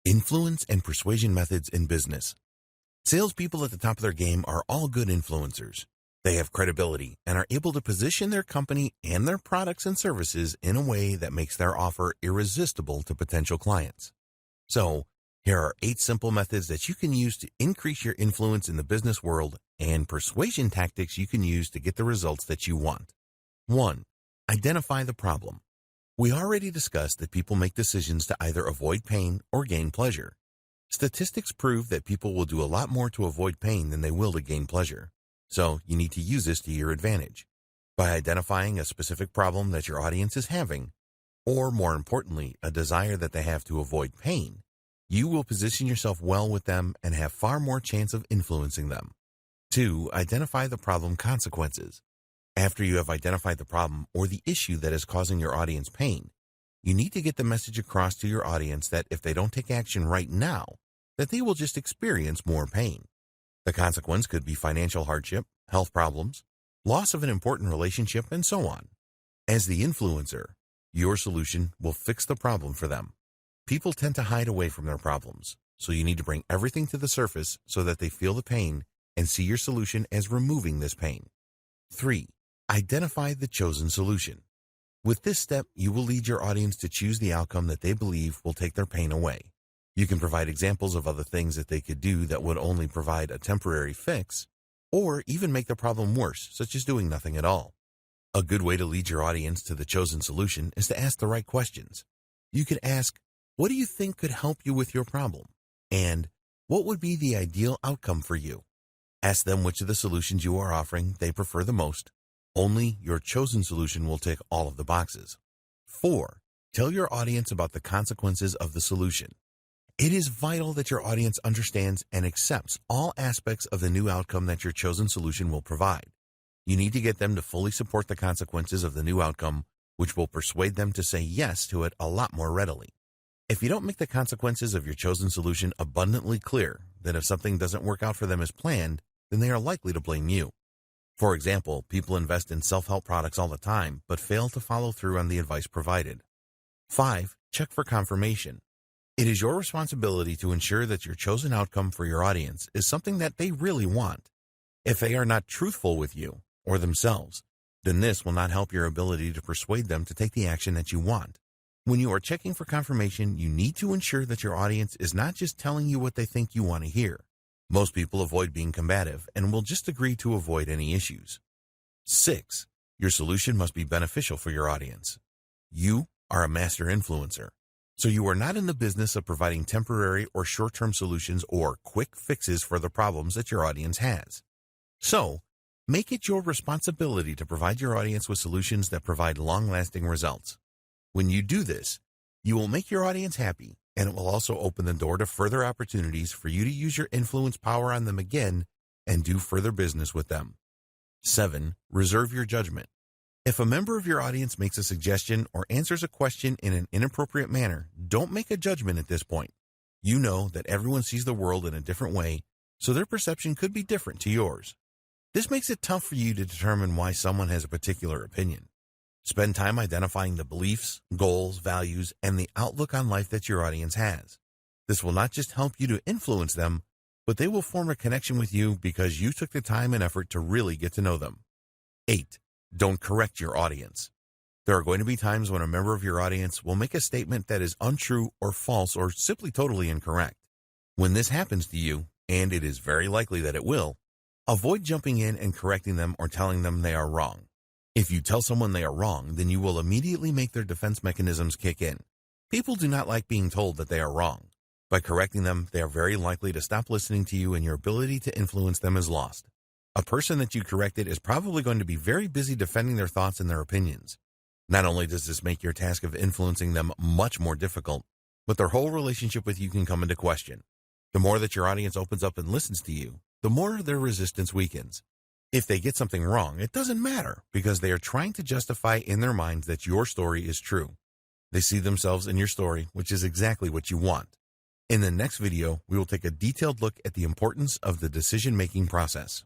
Influence and persuasion methods in business. Salespeople at the top of their game are all good influencers. They have credibility and are able to position their company and their products and services in a way that makes their offer irresistible to potential clients. So, here are 8 simple methods that you can use to increase your influence in the business world and persuasion tactics you can use to get the results that you want. 1. Identify the problem. We already discussed that people make decisions to either avoid pain or gain pleasure. Statistics prove that people will do a lot more to avoid pain than they will to gain pleasure. So you need to use this to your advantage. By identifying a specific problem that your audience is having, or more importantly, a desire that they have to avoid pain, you will position yourself well with them and have far more chance of influencing them. 2. Identify the problem consequences. After you have identified the problem or the issue that is causing your audience pain, you need to get the message across to your audience that if they don't take action right now, that they will just experience more pain. The consequence could be financial hardship, health problems, loss of an important relationship, and so on. As the influencer, your solution will fix the problem for them. People tend to hide away from their problems, so you need to bring everything to the surface so that they feel the pain and see your solution as removing this pain. 3. Identify the chosen solution. With this step, you will lead your audience to choose the outcome that they believe will take their pain away. You can provide examples of other things that they could do that would only provide a temporary fix, or even make the problem worse, such as doing nothing at all. A good way to lead your audience to the chosen solution is to ask the right questions. You could ask, what do you think could help you with your problem? And what would be the ideal outcome for you? Ask them which of the solutions you are offering they prefer the most. Only your chosen solution will tick all of the boxes. 4. Tell your audience about the consequences of the solution. It is vital that your audience understands and accepts all aspects of the new outcome that your chosen solution will provide. You need to get them to fully support the consequences of the new outcome, which will persuade them to say yes to it a lot more readily. If you don't make the consequences of your chosen solution abundantly clear, then if something doesn't work out for them as planned, then they are likely to blame you. For example, people invest in self-help products all the time, but fail to follow through on the advice provided. 5. Check for confirmation. It is your responsibility to ensure that your chosen outcome for your audience is something that they really want. If they are not truthful with you or themselves, then this will not help your ability to persuade them to take the action that you want. When you are checking for confirmation, you need to ensure that your audience is not just telling you what they think you want to hear. Most people avoid being combative and will just agree to avoid any issues. 6. Your solution must be beneficial for your audience. You are a master influencer, so you are not in the business of providing temporary or short-term solutions or quick fixes for the problems that your audience has. So, make it your responsibility to provide your audience with solutions that provide long-lasting results. When you do this, you will make your audience happy, and it will also open the door to further opportunities for you to use your influence power on them again and do further business with them. 7. Reserve your judgment. If a member of your audience makes a suggestion or answers a question in an inappropriate manner, don't make a judgment at this point. You know that everyone sees the world in a different way, so their perception could be different to yours. This makes it tough for you to determine why someone has a particular opinion. Spend time identifying the beliefs, goals, values, and the outlook on life that your audience has. This will not just help you to influence them, but they will form a connection with you because you took the time and effort to really get to know them. 8. Don't correct your audience. There are going to be times when a member of your audience will make a statement that is untrue or false or simply totally incorrect. When this happens to you, and it is very likely that it will, avoid jumping in and correcting them or telling them they are wrong. If you tell someone they are wrong, then you will immediately make their defense mechanisms kick in. People do not like being told that they are wrong. By correcting them, they are very likely to stop listening to you and your ability to influence them is lost. A person that you corrected is probably going to be very busy defending their thoughts and their opinions. Not only does this make your task of influencing them much more difficult, but their whole relationship with you can come into question. The more that your audience opens up and listens to you, the more their resistance weakens. If they get something wrong, it doesn't matter because they are trying to justify in their minds that your story is true. They see themselves in your story, which is exactly what you want. In the next video, we will take a detailed look at the importance of the decision-making process.